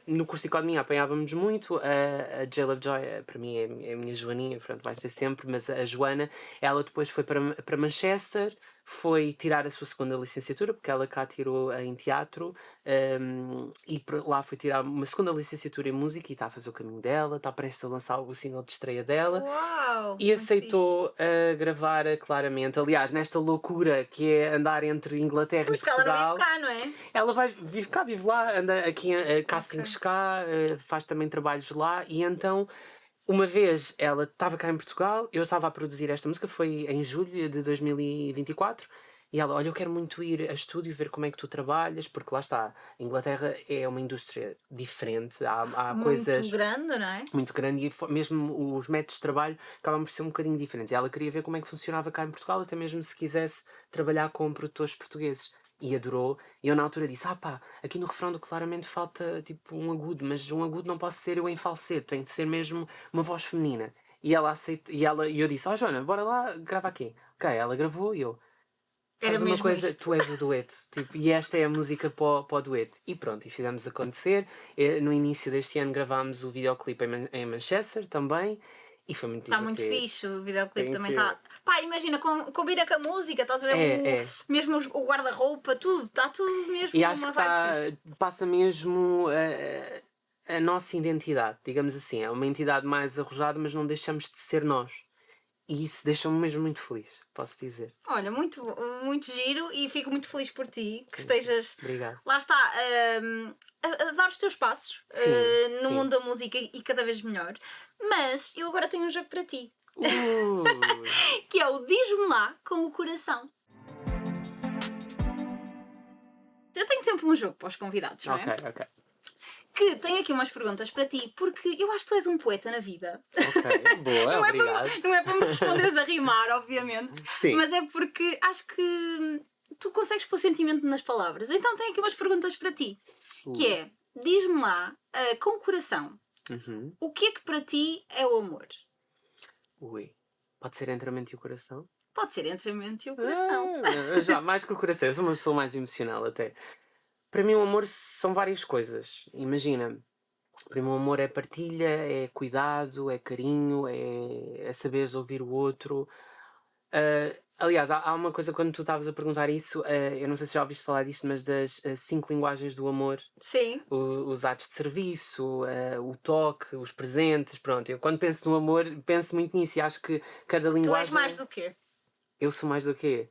no curso de Economia apanhávamos muito. A J Lovejoy, para mim é a minha Joaninha, pronto, vai ser sempre, mas a Joana, ela depois foi para Manchester, foi tirar a sua segunda licenciatura, porque ela cá tirou em teatro, lá foi tirar uma segunda licenciatura em música e está a fazer o caminho dela, está prestes a lançar o single de estreia dela. Uau! E aceitou gravar claramente. Aliás, nesta loucura que é andar entre Inglaterra Pois e que ela não Portugal. vive cá, não é? Ela vive cá, vive lá, anda aqui a castings cá, faz também trabalhos lá. E então, uma vez ela estava cá em Portugal, eu estava a produzir esta música, foi em julho de 2024. E ela, olha, eu quero muito ir a estúdio ver como é que tu trabalhas, porque lá está, a Inglaterra é uma indústria diferente, há Muito coisas grande, não é? muito grande e mesmo os métodos de trabalho acabam por ser um bocadinho diferentes. E ela queria ver como é que funcionava cá em Portugal, até mesmo se quisesse trabalhar com produtores portugueses. E adorou. E eu na altura disse, pá, aqui no refrão do claramente falta tipo um agudo, mas um agudo não posso ser eu em falsete, tem de ser mesmo uma voz feminina. E ela aceitou, e eu disse, Joana, bora lá, grava aqui. Ok, ela gravou e eu, Era sabes uma mesmo coisa, isto. tu és o dueto, tipo, e esta é a música para o dueto. E pronto, e fizemos acontecer. No início deste ano gravámos o videoclipe em Manchester também, e foi muito Está muito divertido. fixe, o videoclipe Thank também you. está. Pá, imagina, combina com a música, estás a ver? É. Mesmo o guarda-roupa, tudo, está tudo mesmo E acho numa que vibe fixe. passa mesmo a nossa identidade, digamos assim. É uma entidade mais arrojada, mas não deixamos de ser nós. E isso deixa-me mesmo muito feliz, posso dizer. Olha, muito, muito giro e fico muito feliz por ti que estejas. Obrigado. Lá está, a dar os teus passos Sim, no sim. mundo da música e cada vez melhor. Mas eu agora tenho um jogo para ti, que é o Diz-me lá com o coração. Eu tenho sempre um jogo para os convidados, não é? Ok. Que tenho aqui umas perguntas para ti, porque eu acho que tu és um poeta na vida. Ok, boa, Não é, obrigado. não é para me responderes a rimar, obviamente. Sim. Mas é porque acho que tu consegues pôr sentimento nas palavras. Então tenho aqui umas perguntas para ti. Que é, diz-me lá, com o coração, Uhum. o que é que para ti é o amor? Ui. Pode ser entre a mente e o coração? Pode ser entre a mente e o coração. Já, mais que o coração. Eu sou uma pessoa mais emocional até. Para mim o amor são várias coisas. Imagina, para mim o amor é partilha, é cuidado, é carinho, é saberes ouvir o outro. Aliás, há uma coisa quando tu estavas a perguntar isso, eu não sei se já ouviste falar disto, mas das 5 linguagens do amor. Sim. Os atos de serviço, o toque, os presentes, pronto. Eu quando penso no amor, penso muito nisso e acho que cada Tu linguagem... és mais do quê? Eu sou mais do quê?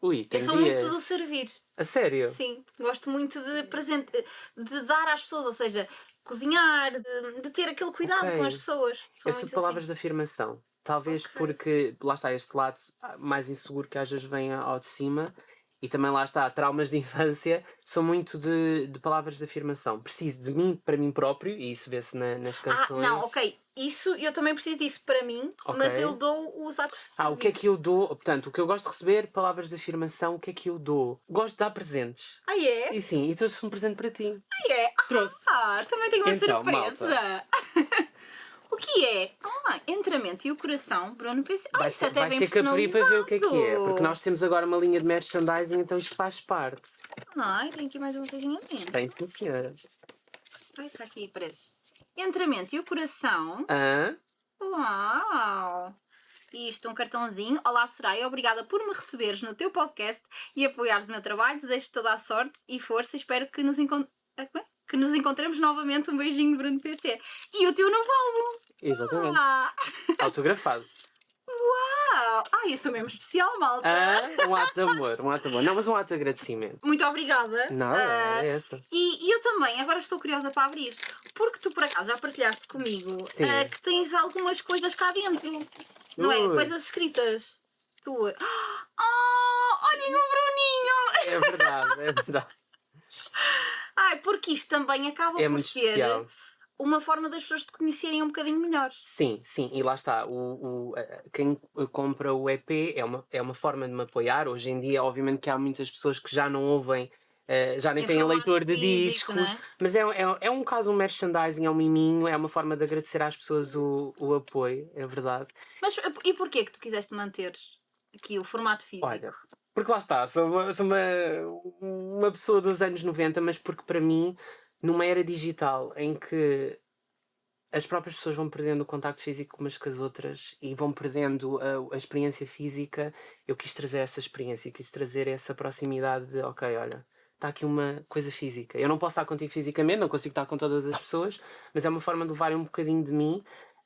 Ui, Eu tem sou dias. muito do servir. A sério? Sim, gosto muito de dar às pessoas, ou seja, cozinhar, de ter aquele cuidado Ok. com as pessoas. Sou Eu sou muito de palavras assim. de afirmação. Talvez Ok. porque, lá está, este lado mais inseguro que às vezes vem ao de cima e também lá está, traumas de infância, sou muito de palavras de afirmação. Preciso de mim, para mim próprio, e isso vê-se nas canções. Não, ok. Isso, eu também preciso disso para mim, Ok. mas eu dou os atos de servir. O que é que eu dou? Portanto, o que eu gosto de receber, palavras de afirmação, o que é que eu dou? Gosto de dar presentes. Ah, é? E sim, e trouxe um presente para ti. Ah, é? Trouxe. Também tenho uma Então, surpresa. O que é? Entre a mente e o coração, Bruno, pensei. Isto até é vais bem ter que abrir para ver o que é. personalizado. Porque nós temos agora uma linha de merchandising, então isto faz parte. Ai, tem aqui mais uma coisinha dentro. Tem sim, senhora. Vai para aqui, parece. Entre a mente e o coração. Hã? Uau! Isto, um cartãozinho. Olá, Soraya, obrigada por me receberes no teu podcast e apoiares o meu trabalho. Desejo-te toda a sorte e força. Espero que nos encontremos novamente. Um beijinho, Bruno PC. E o teu novo álbum. Exatamente. Ah. Autografado. Uau! Eu sou mesmo especial, malta. Um ato de amor, um ato de amor. Não, mas um ato de agradecimento. Muito obrigada. Nada, é essa. E eu também, agora estou curiosa para abrir. Porque tu, por acaso, já partilhaste comigo Sim. que tens algumas coisas cá dentro. Não é? Ui. Coisas escritas. Tuas. Olhem o Bruninho! É verdade, é verdade. Porque isto também acaba É por muito ser especial. uma forma das pessoas te conhecerem um bocadinho melhor. Sim, e lá está. Quem compra o EP é uma forma de me apoiar. Hoje em dia, obviamente, que há muitas pessoas que já não ouvem, já nem Em têm formato leitor de físico, discos, não é? mas é um caso, um merchandising, é um miminho, é uma forma de agradecer às pessoas o apoio, é verdade. Mas e porquê que tu quiseste manter aqui o formato físico? Olha, porque lá está, sou uma pessoa dos anos 90, mas porque para mim, numa era digital em que as próprias pessoas vão perdendo o contacto físico umas com as outras e vão perdendo a experiência física, eu quis trazer essa experiência, quis trazer essa proximidade de, ok, olha, está aqui uma coisa física. Eu não posso estar contigo fisicamente, não consigo estar com todas as pessoas, mas é uma forma de levarem um bocadinho de mim.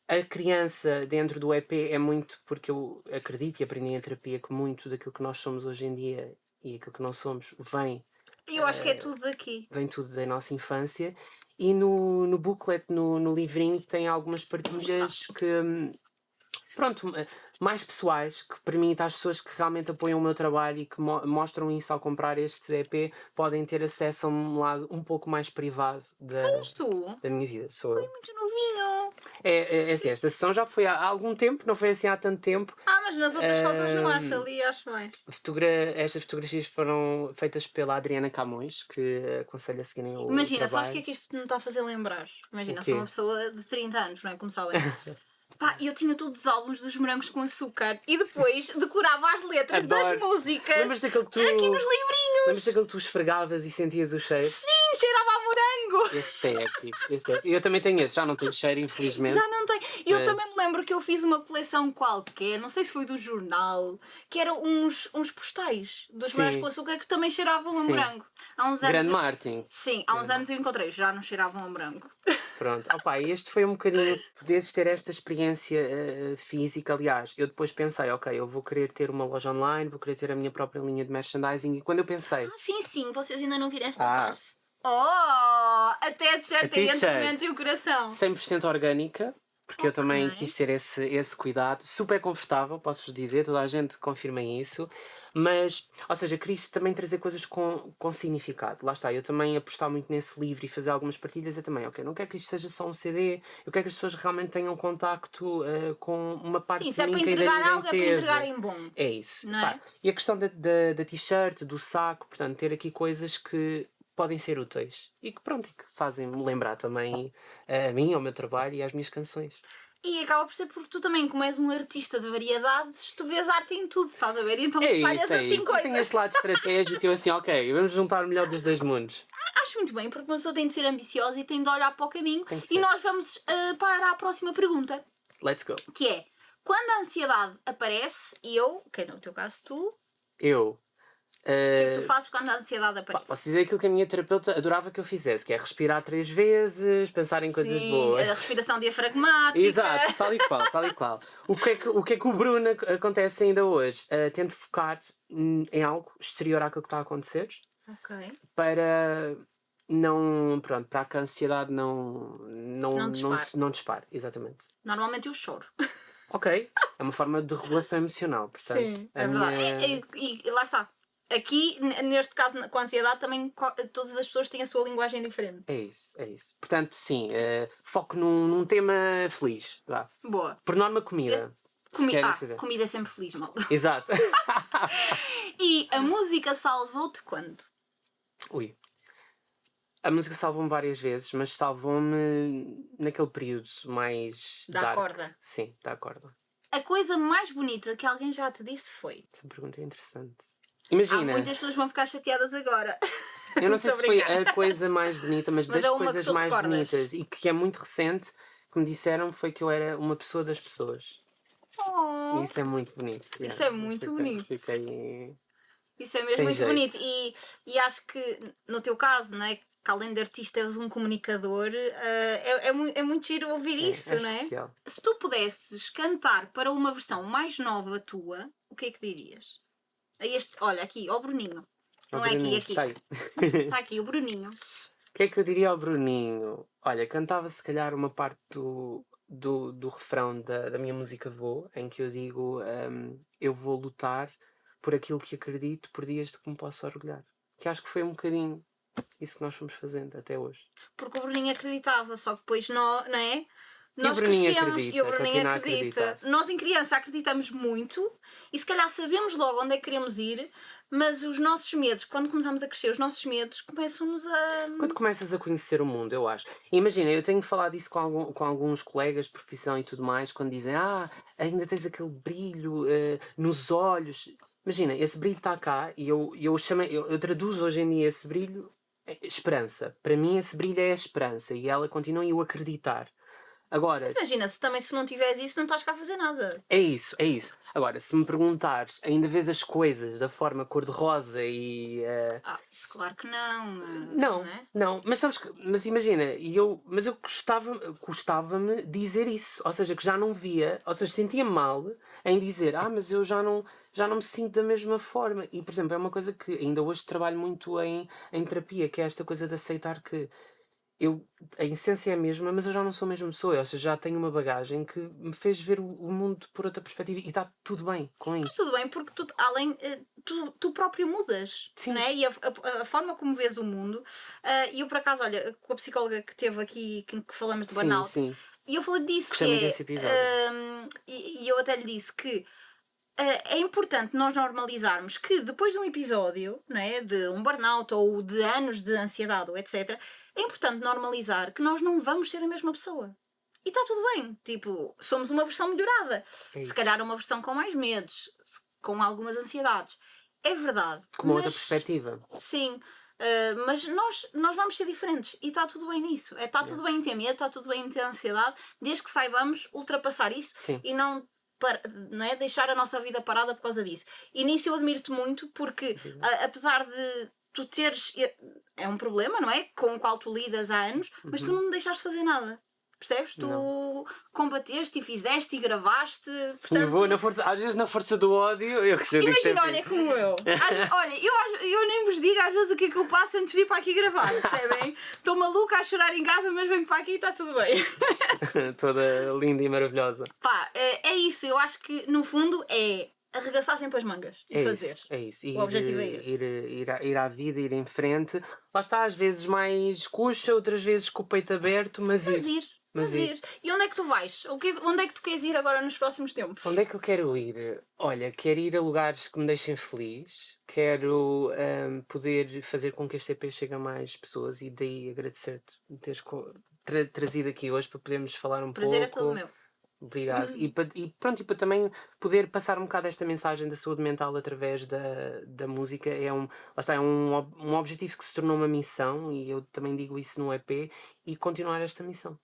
A criança dentro do EP é muito, porque eu acredito e aprendi em terapia que muito daquilo que nós somos hoje em dia e aquilo que não somos vem Eu acho que é tudo daqui. vem tudo da nossa infância. E no booklet, no livrinho, tem algumas partilhas pronto, mais pessoais, que permita às pessoas que realmente apoiam o meu trabalho e que mostram isso ao comprar este EP, podem ter acesso a um lado um pouco mais privado És tu? da minha vida. Sou eu. Muito novinho. É assim, esta sessão já foi há algum tempo, não foi assim há tanto tempo. Mas nas outras fotos não acho, ali acho mais. Estas fotografias foram feitas pela Adriana Camões, que aconselho a seguirem o Imagina, trabalho. sabes o que é que isto me está a fazer lembrar? Imagina, O quê? sou uma pessoa de 30 anos, não é? Como sabem. Pá, eu tinha todos os álbuns dos Morangos com Açúcar e depois decorava as letras das Adoro. músicas Lembras daquele que tu... aqui nos livrinhos. Lembras daquele que tu esfregavas e sentias o cheiro? Sim, cheirava a morango. Esse é épico, esse é épico. Eu também tenho esse, já não tenho cheiro, infelizmente. Já não tem. Eu Mas- também me lembro que eu fiz uma coleção qualquer, não sei se foi do jornal, que eram uns postais dos Sim. Morangos com Açúcar que também cheiravam a Sim. morango. Há uns anos. Grande Martin. Sim, há uns anos eu encontrei, já não cheiravam a morango. Pronto, opa, este foi um bocadinho poderes ter esta experiência física. Aliás, eu depois pensei, ok, eu vou querer ter uma loja online, vou querer ter a minha própria linha de merchandising. E quando eu pensei, Sim, vocês ainda não viram esta Ah. parte. Oh! Até a t-shirt A tem entre t-shirt. o mente e o coração. 100% orgânica, porque eu também Ok. quis ter esse cuidado. Super confortável, posso-vos dizer, toda a gente confirma isso. Mas, ou seja, quis também trazer coisas com significado. Lá está, eu também apostar muito nesse livro e fazer algumas partilhas. Eu também, ok, não quero que isto seja só um CD, eu quero que as pessoas realmente tenham contacto com uma parte Sim, de se é mim para que ainda entregar ninguém algo, é para teve. entregar em bom. É isso. Não é? E a questão da t-shirt, do saco, portanto, ter aqui coisas que podem ser úteis e que pronto, e que fazem-me lembrar também a mim, ao meu trabalho e às minhas canções. E acaba por ser porque tu também, como és um artista de variedades, tu vês arte em tudo, estás a ver? Então É espalhas isso, é assim isso. Eu tenho coisas. este lado estratégico, eu assim, ok, vamos juntar o melhor dos dois mundos. Acho muito bem, porque uma pessoa tem de ser ambiciosa e tem de olhar para o caminho. Tem que E ser. nós vamos para a próxima pergunta, Let's go. que é: quando a ansiedade aparece, que no teu caso tu, o Eu. que é que tu fazes quando a ansiedade aparece? Posso dizer aquilo que a minha terapeuta adorava que eu fizesse, que é respirar 3 vezes, pensar em coisas Sim, boas. a respiração diafragmática. Exato, tal e qual, tal e qual. O que é que o Bruno acontece ainda hoje? Tento focar em algo exterior àquilo que está a acontecer Ok. para pronto, para que a ansiedade não dispare. não dispare, exatamente. Normalmente eu choro. Ok, é uma forma de regulação emocional, portanto. É verdade. E lá está. Aqui, neste caso, com a ansiedade, também todas as pessoas têm a sua linguagem diferente. É isso, é isso. Portanto, sim, foco num tema feliz. Vá. Boa. Por norma, comida. se querem saber. Comida é sempre feliz, mal. Exato. E a música salvou-te quando? Ui. A música salvou-me várias vezes, mas salvou-me naquele período mais Da dark. corda. Sim, da corda. A coisa mais bonita que alguém já te disse foi? Essa pergunta é interessante. Há Imagina, muitas pessoas que vão ficar chateadas agora. eu não sei Estou se foi brincando. a coisa mais bonita, mas Mas das é uma que coisas tu mais recordas. bonitas e que é muito recente, que me disseram foi que eu era uma pessoa das pessoas. Oh, E isso é muito bonito. Isso é muito bonito. Fiquei... isso é mesmo Sem muito jeito. bonito. E acho que, no teu caso, não é? Que além de artista és um comunicador, é muito giro ouvir isso, é não é? especial. Se tu pudesses cantar para uma versão mais nova tua, o que é que dirias? Olha, aqui, ó Bruninho. Não é Bruninho, aqui. está aí. Está aqui, o Bruninho. O que é que eu diria ao Bruninho? Olha, cantava se calhar uma parte do refrão da minha música Vou, em que eu digo eu vou lutar por aquilo que acredito por dias de que me posso orgulhar. Que acho que foi um bocadinho isso que nós fomos fazendo até hoje. Porque o Bruninho acreditava, só que depois não é? E o Nós Bruninho crescemos acredita, e o Bruninho continua a acredita. acreditar. Nós em criança acreditamos muito e se calhar sabemos logo onde é que queremos ir, mas os nossos medos, quando começamos a crescer, os nossos medos começam-nos a... Quando começas a conhecer o mundo, eu acho. Imagina, eu tenho falado isso com alguns colegas de profissão e tudo mais, quando dizem, ainda tens aquele brilho nos olhos. Imagina, esse brilho está cá e eu traduzo hoje em dia esse brilho esperança. Para mim esse brilho é a esperança e ela continua em eu acreditar. Agora, Mas imagina, se não tiveres isso, não estás cá a fazer nada. é isso, é isso. Agora, se me perguntares, ainda vês as coisas da forma cor-de-rosa e... Isso claro que não. Não, é? não, mas sabes que, mas imagina, mas eu custava-me dizer isso, ou seja, que já não via, ou seja, sentia mal em dizer, mas eu já não me sinto da mesma forma. E, por exemplo, é uma coisa que ainda hoje trabalho muito em terapia, que é esta coisa de aceitar que a essência é a mesma, mas eu já não sou a mesma pessoa. Ou seja, já tenho uma bagagem que me fez ver o mundo por outra perspectiva e está tudo bem com isso. Tudo bem, porque tu próprio mudas, Sim. não é? E a forma como vês o mundo. E eu, por acaso, olha, com a psicóloga que teve aqui, que falamos de burnout, Sim. e eu falei disso, Gostei muito desse episódio. e eu até lhe disse que é importante nós normalizarmos que depois de um episódio, não é, de um burnout ou de anos de ansiedade ou etc., é importante normalizar que nós não vamos ser a mesma pessoa. E está tudo bem. Tipo, somos uma versão melhorada. Se calhar uma versão com mais medos, com algumas ansiedades. É verdade. Com uma outra perspectiva. Sim. Mas nós vamos ser diferentes. E está tudo bem nisso. Está tudo bem em ter medo, está tudo bem em ter ansiedade, desde que saibamos ultrapassar isso. Sim. E não é, deixar a nossa vida parada por causa disso. E nisso eu admiro-te muito porque, apesar de tu teres... É um problema, não é? Com o qual tu lidas há anos, mas tu não deixaste fazer nada. Percebes? Tu combateste e fizeste e gravaste. Portanto, Vou às vezes na força do ódio, eu costumo dizer imagina, sempre olha, como eu. Olha, eu nem vos digo às vezes o que é que eu passo antes de vir para aqui gravar, percebem? Estou maluca a chorar em casa, mas venho para aqui e está tudo bem. toda linda e maravilhosa. Pá, é isso. Eu acho que no fundo é arregaçar sempre as mangas e fazer. É isso. O objetivo é esse. Ir à vida, ir em frente. Lá está, às vezes mais coxa, outras vezes com o peito aberto, mas ir. E onde é que tu vais? Onde é que tu queres ir agora nos próximos tempos? Onde é que eu quero ir? Olha, quero ir a lugares que me deixem feliz. Quero poder fazer com que este EP chegue a mais pessoas e daí agradecer-te por teres trazido aqui hoje para podermos falar um Prazer pouco. é todo meu. Obrigado. E para também poder passar um bocado esta mensagem da saúde mental através da música. É um objetivo que se tornou uma missão e eu também digo isso no EP e continuar esta missão.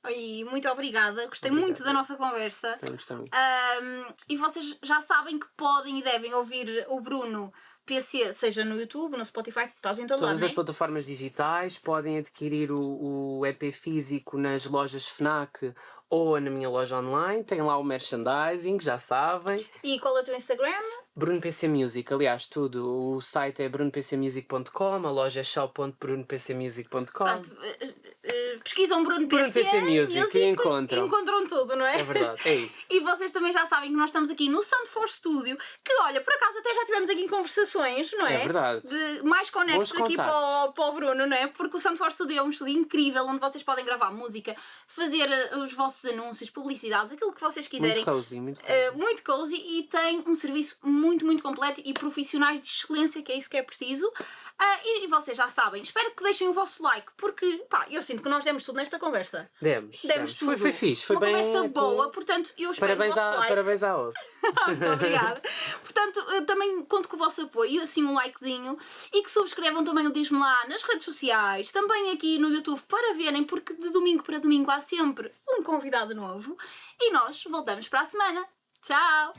E muito obrigada, gostei muito da nossa conversa. Gostei muito. E vocês já sabem que podem e devem ouvir o Bruno PC, seja no YouTube, no Spotify, estás em todo lado, Todas as plataformas digitais, podem adquirir o EP físico nas lojas FNAC ou na minha loja online. Tem lá o merchandising, já sabem. E qual é o teu Instagram? Bruno PC Music, aliás, tudo. O site é brunopcmusic.com, a loja é shop.brunopcmusic.com. Pronto, pesquisam Bruno PC Music e encontram tudo, não é? É verdade, é isso. E vocês também já sabem que nós estamos aqui no Sound for Studio, que olha, por acaso até já tivemos aqui conversações, não é? É verdade. De mais conectos Bons aqui contactos. para o Bruno, não é? Porque o Sound for Studio é um estúdio incrível onde vocês podem gravar música, fazer os vossos anúncios, publicidades, aquilo que vocês quiserem. Muito cozy. E tem um serviço muito completo e profissionais de excelência, que é isso que é preciso. E vocês já sabem, espero que deixem o vosso like, porque eu sinto que nós demos tudo nesta conversa. Demos tudo. Foi fixe, foi uma bem conversa boa, portanto eu espero o vosso like. Parabéns à osso. Muito obrigada. Portanto, eu também conto com o vosso apoio, assim um likezinho, e que subscrevam também o Diz-me Lá nas redes sociais, também aqui no YouTube para verem, porque de domingo para domingo há sempre um convidado novo. E nós voltamos para a semana. Tchau!